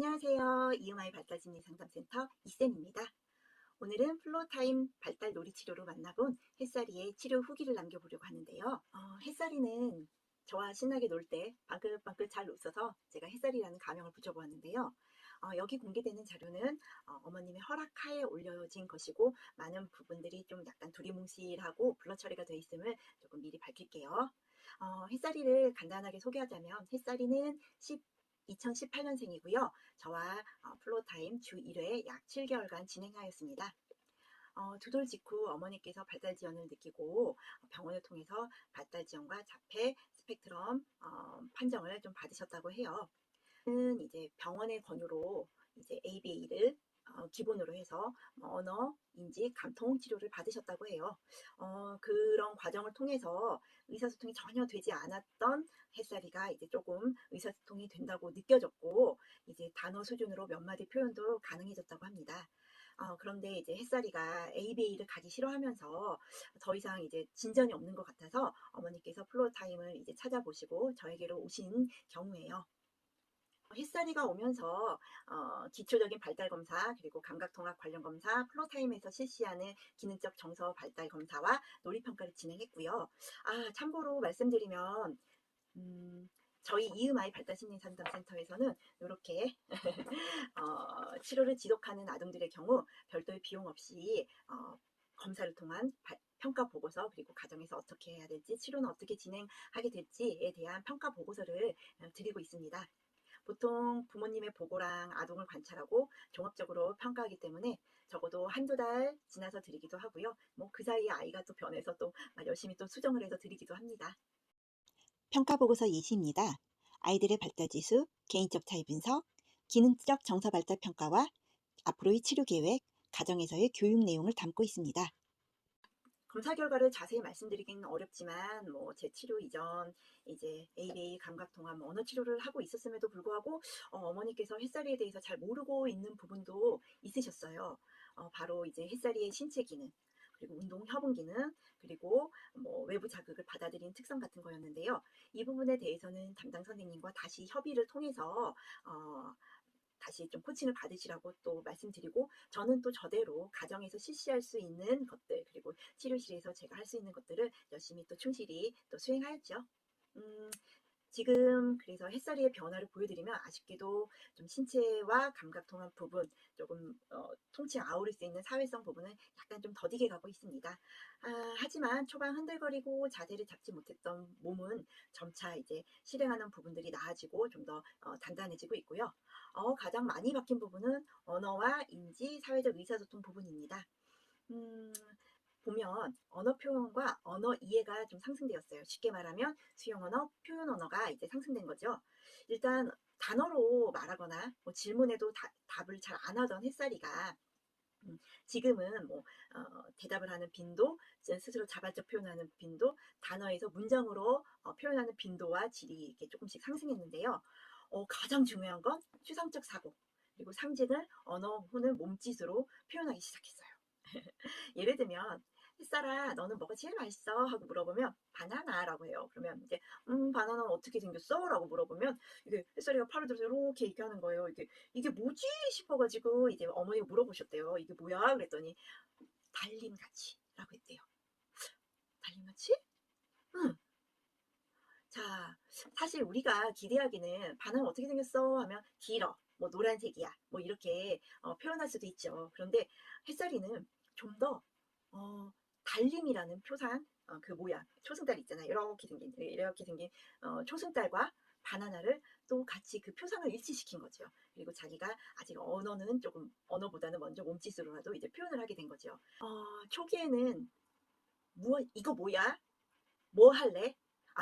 안녕하세요. 이음아이 발달심리상담센터 이쌤입니다. 오늘은 플로타임 발달 놀이치료로 만나본 햇살이의 치료 후기를 남겨보려고 하는데요. 햇살이는 저와 신나게 놀 때 방긋방긋 잘 웃어서 제가 햇살이라는 가명을 붙여보았는데요. 여기 공개되는 자료는 어머님의 허락하에 올려진 것이고 많은 부분들이 좀 약간 두리뭉실하고 블러 처리가 되어 있음을 조금 미리 밝힐게요. 햇살이를 간단하게 소개하자면 햇살이는 2018년생이고요. 저와 플로타임 주 1회 약 7개월간 진행하였습니다. 두 돌 직후 어머니께서 발달 지연을 느끼고 병원을 통해서 발달 지연과 자폐 스펙트럼 판정을 좀 받으셨다고 해요. 이제 병원의 권유로 이제 ABA를 기본으로 해서 언어, 인지, 감통 치료를 받으셨다고 해요. 그런 과정을 통해서 의사소통이 전혀 되지 않았던 햇살이가 이제 조금 의사소통이 된다고 느껴졌고 이제 단어 수준으로 몇 마디 표현도 가능해졌다고 합니다. 그런데 이제 햇살이가 ABA를 가기 싫어하면서 더 이상 이제 진전이 없는 것 같아서 어머니께서 플로타임을 이제 찾아보시고 저에게로 오신 경우에요. 햇살이가 오면서 기초적인 발달 검사 그리고 감각통합 관련 검사 플로타임에서 실시하는 기능적 정서 발달 검사와 놀이평가를 진행했고요. 참고로 말씀드리면 저희 이음아이 발달심리상담센터에서는 이렇게 치료를 지속하는 아동들의 경우 별도의 비용 없이 검사를 통한 평가 보고서 그리고 가정에서 어떻게 해야 될지 치료는 어떻게 진행하게 될지에 대한 평가 보고서를 드리고 있습니다. 보통 부모님의 보고랑 아동을 관찰하고 종합적으로 평가하기 때문에 적어도 한두 달 지나서 드리기도 하고요. 그 사이에 아이가 또 변해서 또 열심히 또 수정을 해서 드리기도 합니다. 평가보고서 예시입니다. 아이들의 발달지수, 개인적 차이 분석, 기능적 정서 발달 평가와 앞으로의 치료 계획, 가정에서의 교육 내용을 담고 있습니다. 검사 결과를 자세히 말씀드리기는 어렵지만 제 치료 이전 이제 ABA 감각통합 언어 치료를 하고 있었음에도 불구하고 어머니께서 햇살이에 대해서 잘 모르고 있는 부분도 있으셨어요. 바로 이제 햇살이의 신체 기능 그리고 운동 협응 기능 그리고 외부 자극을 받아들이는 특성 같은 거였는데요. 이 부분에 대해서는 담당 선생님과 다시 협의를 통해서 다시 좀 코칭을 받으시라고 또 말씀드리고 저는 또 저대로 가정에서 실시할 수 있는 것들 그리고 치료실에서 제가 할 수 있는 것들을 열심히 또 충실히 또 수행하였죠. 지금 그래서 햇살이의 변화를 보여드리면 아쉽게도 좀 신체와 감각통합 부분 조금 통치 아우를 수 있는 사회성 부분은 약간 좀 더디게 가고 있습니다. 하지만 초반 흔들거리고 자세를 잡지 못했던 몸은 점차 이제 실행하는 부분들이 나아지고 좀 더 단단해지고 있고요. 가장 많이 바뀐 부분은 언어와 인지, 사회적 의사소통 부분입니다. 보면 언어 표현과 언어 이해가 좀 상승되었어요. 쉽게 말하면 수용 언어, 표현 언어가 이제 상승된 거죠. 일단 단어로 말하거나 질문에도 답을 잘 안 하던 햇살이가 지금은 대답을 하는 빈도, 스스로 자발적 표현하는 빈도, 단어에서 문장으로 표현하는 빈도와 질이 이렇게 조금씩 상승했는데요. 가장 중요한 건 추상적 사고, 그리고 상징을 언어 혹은 몸짓으로 표현하기 시작했어요. 예를 들면 햇살아 너는 뭐가 제일 맛있어? 하고 물어보면 바나나라고 해요. 그러면 이제 바나나는 어떻게 생겼어? 라고 물어보면 이게 햇살이가 팔을 들어서 이렇게 하는 거예요. 이게 뭐지? 싶어가지고 이제 어머니가 물어보셨대요. 이게 뭐야? 그랬더니 달림같이 라고 했대요. 달림같이? 응. 자, 사실 우리가 기대하기는 바나나 어떻게 생겼어? 하면 길어. 노란색이야. 이렇게 표현할 수도 있죠. 그런데 햇살이는 좀 더 달림이라는 표상, 그 모양, 초승달 있잖아요. 이렇게 생긴 초승달과 바나나를 또 같이 그 표상을 일치시킨 거죠. 그리고 자기가 아직 언어는 조금 언어보다는 먼저 몸짓으로라도 이제 표현을 하게 된 거죠. 초기에는 이거 뭐야? 뭐 할래?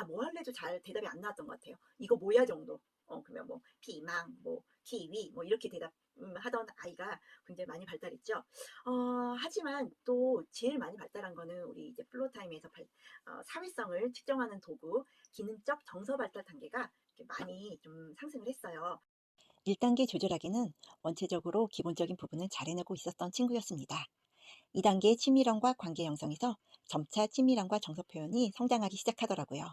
뭐 할래도 잘 대답이 안 나왔던 것 같아요. 이거 뭐야 정도. 그러면 피망, 키위, 이렇게 대답 하던 아이가 굉장히 많이 발달했죠. 하지만 또 제일 많이 발달한 거는 우리 이제 플로타임에서 사회성을 측정하는 도구, 기능적 정서 발달 단계가 많이 좀 상승을 했어요. 1단계 조절하기는 원체적으로 기본적인 부분은 잘 해내고 있었던 친구였습니다. 2단계 친밀함과 관계 형성에서 점차 친밀함과 정서 표현이 성장하기 시작하더라고요.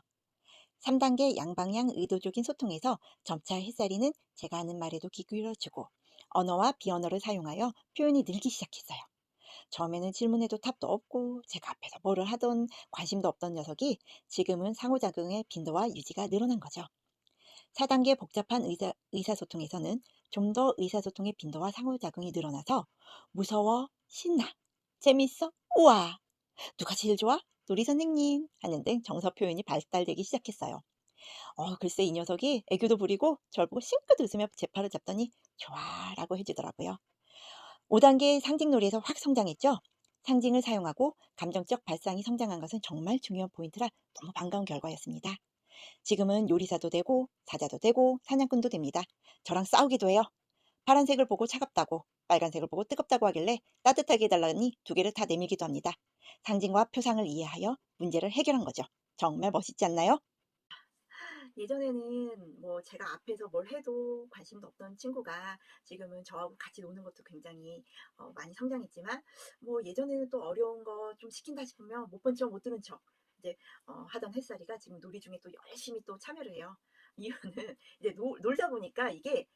3단계 양방향 의도적인 소통에서 점차 햇살이는 제가 하는 말에도 귀 기울여주고 언어와 비언어를 사용하여 표현이 늘기 시작했어요. 처음에는 질문해도 답도 없고 제가 앞에서 뭐를 하던 관심도 없던 녀석이 지금은 상호작용의 빈도와 유지가 늘어난 거죠. 4단계 복잡한 의사소통에서는 좀 더 의사소통의 빈도와 상호작용이 늘어나서 무서워, 신나, 재밌어, 우와, 누가 제일 좋아? 놀이 선생님 하는 등 정서 표현이 발달되기 시작했어요. 글쎄 이 녀석이 애교도 부리고 절 보고 싱긋 웃으며 제 팔을 잡더니 좋아라고 해주더라고요. 5단계 상징놀이에서 확 성장했죠. 상징을 사용하고 감정적 발상이 성장한 것은 정말 중요한 포인트라 너무 반가운 결과였습니다. 지금은 요리사도 되고 사자도 되고 사냥꾼도 됩니다. 저랑 싸우기도 해요. 파란색을 보고 차갑다고, 빨간색을 보고 뜨겁다고 하길래 따뜻하게 해달라니 두 개를 다 내밀기도 합니다. 상징과 표상을 이해하여 문제를 해결한 거죠. 정말 멋있지 않나요? 예전에는 뭐 제가 앞에서 뭘 해도 관심도 없던 친구가 지금은 저하고 같이 노는 것도 굉장히 많이 성장했지만, 뭐 예전에는 또 어려운 거 좀 시킨다 싶으면 못 본 척 못 들은 척 이제 하던 햇살이가 지금 놀이 중에 또 열심히 또 참여를 해요. 이유는 이제 놀다 보니까 이게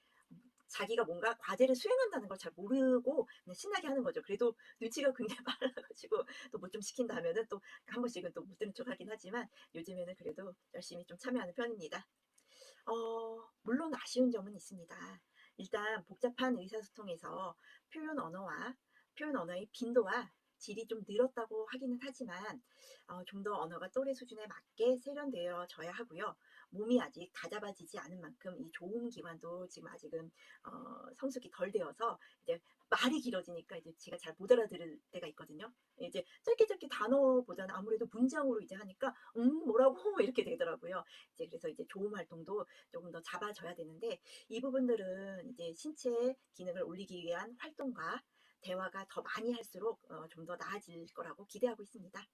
자기가 뭔가 과제를 수행한다는 걸 잘 모르고 그냥 신나게 하는 거죠. 그래도 눈치가 굉장히 빨라가지고 또 뭐 좀 시킨다 하면은 또 한 번씩은 또 못 들은 척 하긴 하지만, 요즘에는 그래도 열심히 좀 참여하는 편입니다. 물론 아쉬운 점은 있습니다. 일단 복잡한 의사소통에서 표현 언어와 표현 언어의 빈도와 질이 좀 늘었다고 하기는 하지만, 좀 더 언어가 또래 수준에 맞게 세련되어져야 하고요. 몸이 아직 다잡아지지 않은 만큼 이 조음 기관도 지금 아직은 성숙이 덜 되어서 이제 말이 길어지니까 이제 제가 잘 못 알아들을 때가 있거든요. 이제 짧게 짧게 단어보다는 아무래도 문장으로 이제 하니까 뭐라고 이렇게 되더라고요. 이제 그래서 이제 조음 활동도 조금 더 잡아줘야 되는데, 이 부분들은 이제 신체 기능을 올리기 위한 활동과 대화가 더 많이 할수록 좀 더 나아질 거라고 기대하고 있습니다.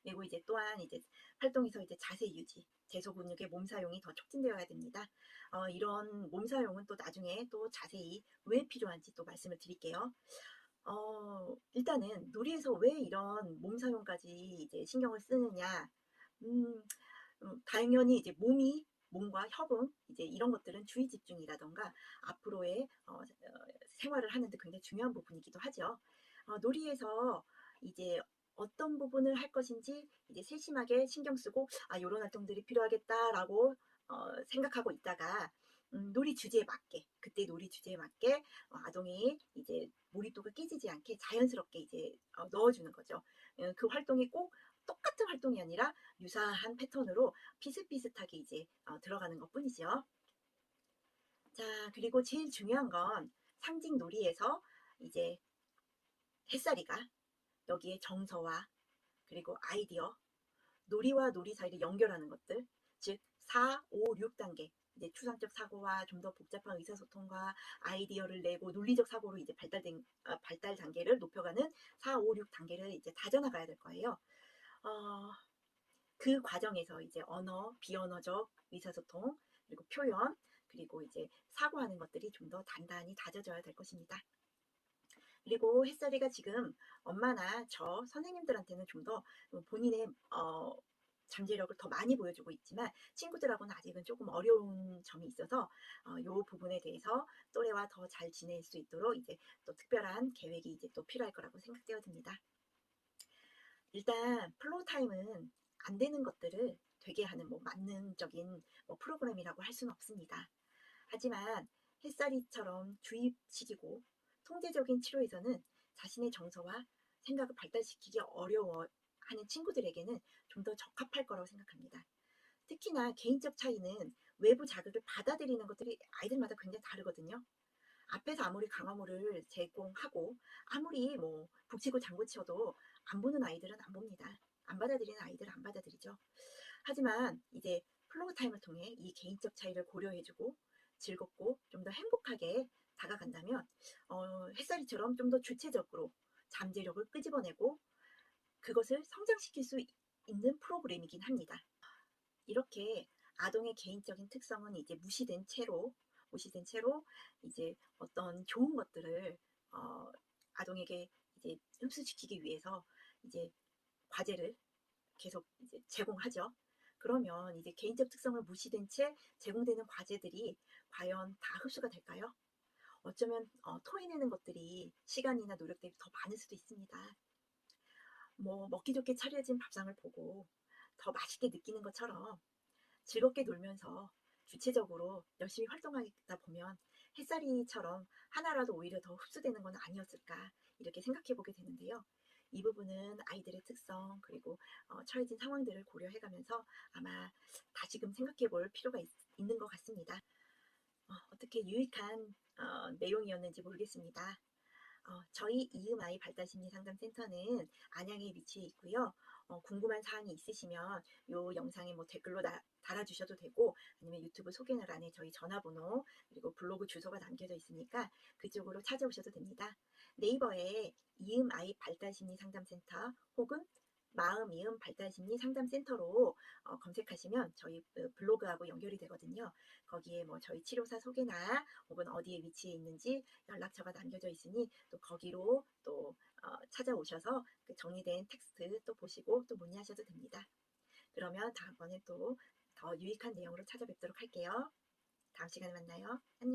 그리고 이제 또한 이제 활동에서 이제 자세 유지, 제소 근육의 몸 사용이 더 촉진되어야 됩니다. 이런 몸 사용은 또 나중에 또 자세히 왜 필요한지 또 말씀을 드릴게요. 일단은 놀이에서 왜 이런 몸 사용까지 이제 신경을 쓰느냐? 음, 당연히 이제 몸과 협응 이제 이런 것들은 주의 집중이라던가 앞으로의 생활을 하는데 굉장히 중요한 부분이기도 하죠. 놀이에서 이제 어떤 부분을 할 것인지 이제 세심하게 신경 쓰고, 아 요런 활동들이 필요하겠다라고 생각하고 있다가, 놀이 주제에 맞게, 그때 놀이 주제에 맞게 아동이 이제 몰입도가 깨지지 않게 자연스럽게 이제 넣어주는 거죠. 그 활동이 꼭 똑같은 활동이 아니라 유사한 패턴으로 비슷비슷하게 이제 들어가는 것뿐이죠. 자, 그리고 제일 중요한 건 상징 놀이에서 이제 햇살이가 여기에 정서와 그리고 아이디어, 놀이와 놀이 사이를 연결하는 것들, 즉 4, 5, 6단계, 이제 추상적 사고와 좀 더 복잡한 의사소통과 아이디어를 내고 논리적 사고로 이제 발달 단계를 높여가는 4, 5, 6단계를 이제 다져나가야 될 거예요. 어, 그 과정에서 이제 언어, 비언어적 의사소통, 그리고 표현, 그리고 이제 사고하는 것들이 좀 더 단단히 다져져야 될 것입니다. 그리고 햇살이가 지금 엄마나 저 선생님들한테는 좀 더 본인의 잠재력을 더 많이 보여주고 있지만, 친구들하고는 아직은 조금 어려운 점이 있어서 이 부분에 대해서 또래와 더 잘 지낼 수 있도록 이제 또 특별한 계획이 이제 또 필요할 거라고 생각되어집니다. 일단 플로우 타임은 안 되는 것들을 되게 하는 뭐 만능적인 뭐 프로그램이라고 할 수는 없습니다. 하지만 햇살이처럼 주입식이고 통제적인 치료에서는 자신의 정서와 생각을 발달시키기 어려워하는 친구들에게는 좀 더 적합할 거라고 생각합니다. 특히나 개인적 차이는 외부 자극을 받아들이는 것들이 아이들마다 굉장히 다르거든요. 앞에서 아무리 강화물을 제공하고 아무리 뭐 북치고 장구치어도 안 보는 아이들은 안 봅니다. 안 받아들이는 아이들은 안 받아들이죠. 하지만 이제 플로우 타임을 통해 이 개인적 차이를 고려해주고 즐겁고 좀 더 행복하게 다가간다면 햇살이처럼 좀 더 주체적으로 잠재력을 끄집어내고 그것을 성장시킬 수 있는 프로그램이긴 합니다. 이렇게 아동의 개인적인 특성은 이제 무시된 채로 이제 어떤 좋은 것들을 아동에게 이제 흡수시키기 위해서 이제 과제를 계속 이제 제공하죠. 그러면 이제 개인적 특성을 무시된 채 제공되는 과제들이 과연 다 흡수가 될까요? 어쩌면 토해내는 것들이 시간이나 노력 대비 더 많을 수도 있습니다. 뭐 먹기 좋게 차려진 밥상을 보고 더 맛있게 느끼는 것처럼 즐겁게 놀면서 주체적으로 열심히 활동하다 보면 햇살이처럼 하나라도 오히려 더 흡수되는 건 아니었을까 이렇게 생각해 보게 되는데요. 이 부분은 아이들의 특성 그리고 처해진 상황들을 고려해 가면서 아마 다시금 생각해 볼 필요가 있는 것 같습니다. 어떻게 유익한 내용이었는지 모르겠습니다. 저희 이음아이 발달심리상담센터는 안양에 위치해 있고요. 궁금한 사항이 있으시면 요 영상에 뭐 댓글로 달아주셔도 되고 아니면 유튜브 소개란에 저희 전화번호 그리고 블로그 주소가 남겨져 있으니까 그쪽으로 찾아오셔도 됩니다. 네이버에 이음아이 발달심리상담센터 혹은 마음이음 발달심리상담센터로 검색하시면 저희 블로그하고 연결이 되거든요. 거기에 뭐 저희 치료사 소개나 혹은 어디에 위치해 있는지 연락처가 남겨져 있으니 또 거기로 또 찾아오셔서 그 정리된 텍스트 또 보시고 또 문의하셔도 됩니다. 그러면 다음번에 또 더 유익한 내용으로 찾아뵙도록 할게요. 다음 시간에 만나요. 안녕.